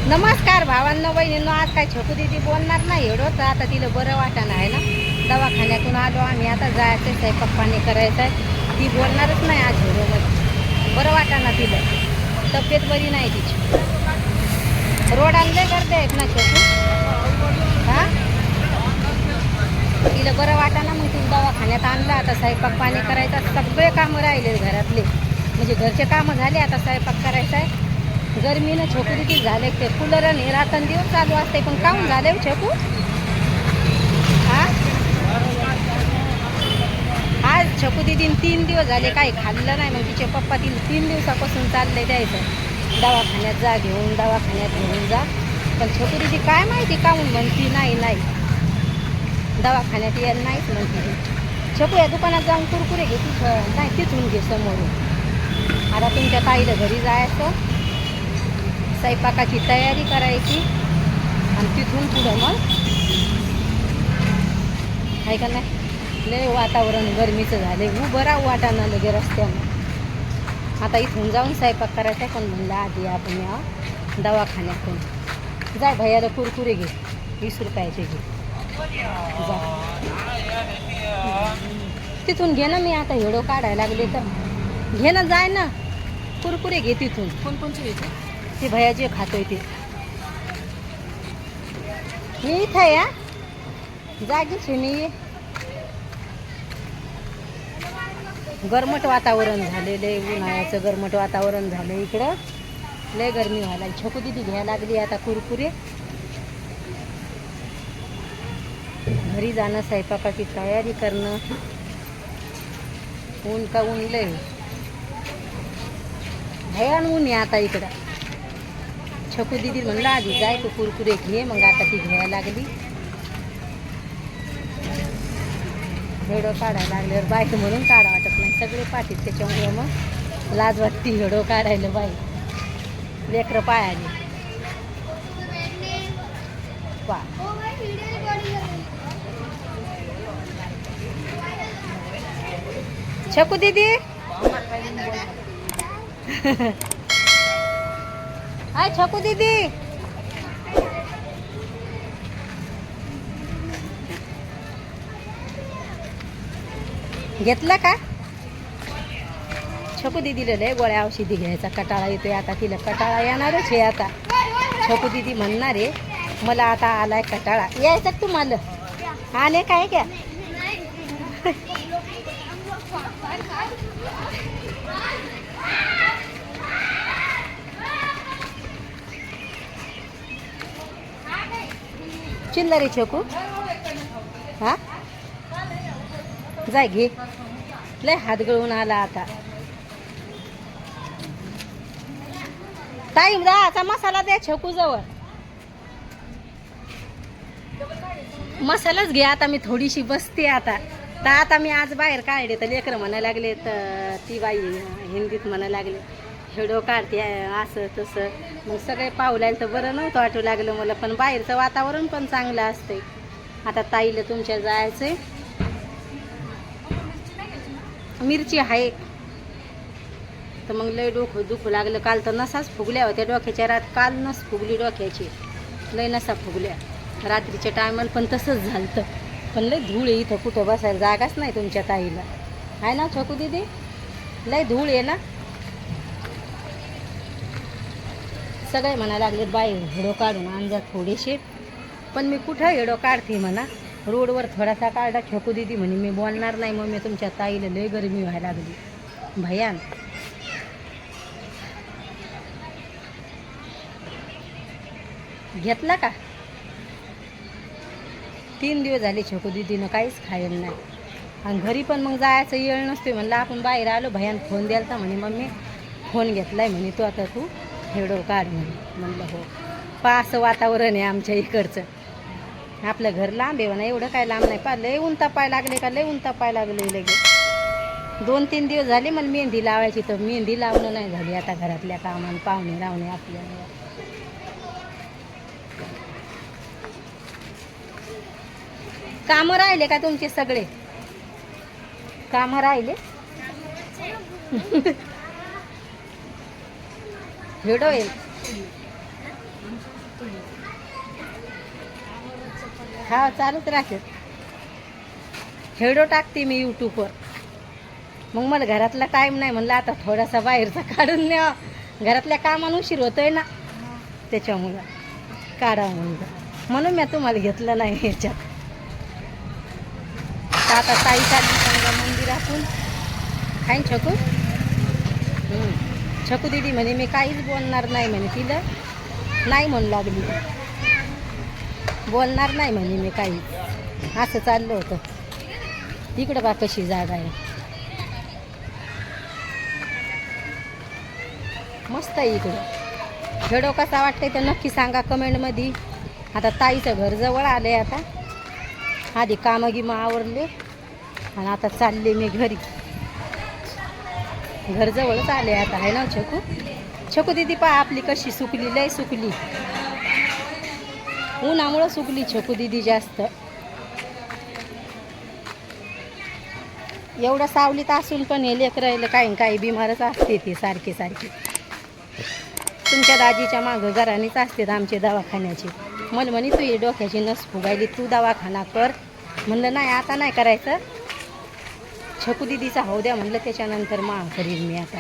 नमस्कार भावांनो बहिणींनो. आज काय छकू दीदी बोलणार नाही एवढं, आता तिला बरं वाटणं आहे ना. दवाखान्यातून आलो आम्ही, आता जायचं स्वयंपाक पाणी करायचं आहे. ती बोलणारच नाही आज व्हिडिओमध्ये. बरं वाटणं तिला, तब्येत बरी नाही तिची. रोड आणले गर्दी आहेत ना छकू. हां, तिला बरं वाटणं, मग तिला दवाखान्यात आणलं. आता स्वयंपाक पाणी करायचं, सगळे कामं राहिले घरातले, म्हणजे घरचे कामं झाले. आता स्वयंपाक करायचा आहे. गरमीनं छकू किती झाले, ते कूलर आणि रात्रंदिवस चालू असते, पण काहून झाले छकू? हा, आज छकू दिदीन 3 दिवस झाले काही खाल्लं नाही. मग तिचे पप्पा 3 दिवसापासून चालले द्यायचं दवाखान्यात जा, दवाखान्यात घेऊन जा. पण छकू दिदी काय माहिती काहून म्हणती नाही नाही, दवाखान्यात यायला नाहीच म्हणते ती. छकू या दुकानात जाऊन कुरकुरे घे, तिथं नाही तिथून घे समोरून. आता तुमच्या ताईला घरी जायचं, स्वयंपाकाची तयारी करायची, आणि तिथून पुढं मग आहे का नाही. लय वातावरण गरमीचं झाले, उभं राहू वाटाणं लगे रस्त्यानं. आता इथून जाऊन स्वयंपाक करायचा, पण म्हणलं आधी आपण या दवाखान्यातून. जाय भैयाला कुरकुरे घे, 20 रुपयाचे घे जा. तिथून घे ना, मी आता व्हिडिओ काढायला लागले तर घे ना, जाय ना, कुरकुरे घे तिथून. कोणकोणचे घ्यायचे? ते भैया जे खातोय ते. मी इथं या जागीच मी. गरमट वातावरण झालेलं, उन्हाळ्याचं गरमट वातावरण झालं इकडं. लय गरमी व्हायला. छकू दिदी घ्यायला लागली आता कुरकुरे. घरी जाणं, स्वयंपाकाची तयारी करणं. ऊन का ऊन लय भयान ऊन आहे आता इकडं. छकू दिदी म्हणलं आधी जाय तू कुरकुरे घे, मग आता ती घ्यायला लागली. व्हिडिओ काढायला लागल्यावर बाईक म्हणून काढा वाटत नाही, सगळे पाठीत, त्याच्यामुळे मग लाज वाटते व्हिडिओ काढायला. बाई लेकरं पायाने पा. छकू दीदी हाय छकू दीदी. घेतलं का? छकू दीदीला लय गोळ्या औषधी घ्यायचा कटाळा येतोय. आता तिला कटाळा येणारच आहे. आता छकू दीदी म्हणणार आहे मला आता आलाय कटाळा. यायचं तुम्हाला आले काय क्या? चिल्लरी छकू. हा, जाय घे. लय हात गळून आला आता. ताई दाचा मसाला द्या छकू जवळ. मसालाच घे आता. मी थोडीशी बसते आता. तर आता मी आज बाहेर काढले तर लेकरं म्हणायला लागले, तर ती बाई हिंदीत म्हणायला लागले व्हिडिओ काढते असं तसं. मग सगळे पाहुल्याला तर बरं नव्हतं वाटू लागलं मला, पण बाहेरचं वातावरण पण चांगलं असते. आता ताईला तुमच्या जायचंय. मिरची आहे तर मग लय डोकं दुखू लागलं. काल तर नसाच फुगल्या होत्या डोक्याच्या. रात काल नस फुगली डोक्याची, लय नसा फुगल्या. रात्रीच्या टायमाला पण तसंच झालं. पण लय धूळ आहे इथं, कुठं बसायला जागाच नाही तुमच्या ताईला. आहे ना छकू दीदी? लय धूळ आहे ना. सगळे म्हणायला लागले बाई व्हिडिओ काढून आणजा थोडेसे, पण मी कुठं व्हिडिओ काढते म्हणा. रोडवर थोडासा काढला. छकू दीदी म्हणे मी बोलणार नाही, मग मी तुमच्या ताईला लय गरमी व्हायला लागली भयान. घेतला का? 3 दिवस झाले छकू दीदीनं काहीच खायला नाही. आणि घरी पण मग जायचं येळ नसते. म्हणलं आपण बाहेर आलो, भयान फोन द्याल तर म्हणे मम्मी फोन घेतलाय म्हणे तू, आता तू व्हिडिओ काढ म्हणे. म्हणलं हो. पा असं वातावरण आहे आमच्या इकडचं. आपलं घर लांब आहे म्हणा, एवढं काय लांब नाही. पा लय ऊन तापायला लागले का, लय ऊन तापायला लागले लगे. 2-3 दिवस झाले मला मेहंदी लावायची, तर मेहंदी लावणं नाही झाली. आता घरातल्या कामाला पाहुणे रावणे आपल्याला. कामं राहिले का तुमचे सगळे? कामं राहिले? व्हिडिओ येईल. हा चालूच राहते. व्हिडिओ टाकते मी यूट्यूबवर. मग मला घरातला टाईम नाही, म्हणलं आता थोडासा बाहेरचा काढून न्या. घरातल्या कामानं उशीर होतोय ना, त्याच्यामुळं काढा म्हणून मी तुम्हाला घेतलं नाही ह्याच्यात. तर आता ताई चालली समजा मंदिरातून. खाईन छकू. छकू दिदी म्हणे मी काहीच बोलणार नाही म्हणे. तिला नाही म्हणू लागली, बोलणार नाही म्हणे मी काही. असं चाललं होतं. इकडं बा कशी जागा आहे, मस्त आहे इकडं. व्हिडिओ कसा वाटतंय तर नक्की सांगा कमेंटमध्ये. आता ताईचं घर जवळ आलं आहे. आता आधी कामं गिमं आवरले आणि आता चालले मी घरी. घर जवळच आले आता, आहे ना छकू. छकू दिदी पहा आपली कशी सुकली, लय सुकली. उन्हामुळं सुकली छकू दिदी जास्त. एवढं सावलीत असून पण हे लेकरं काही काही बिमारच असते ती सारखे सारखे. तुमच्या दाजीच्या मागं घरानेच असतात आमचे दवाखान्याचे. मला म्हणे तू ये डोक्याची नस फुगायली, तू दवाखाना कर. म्हणलं नाही आता नाही करायचं, छकू दिदीचा होऊ द्या म्हणलं, त्याच्यानंतर करीन मी आता.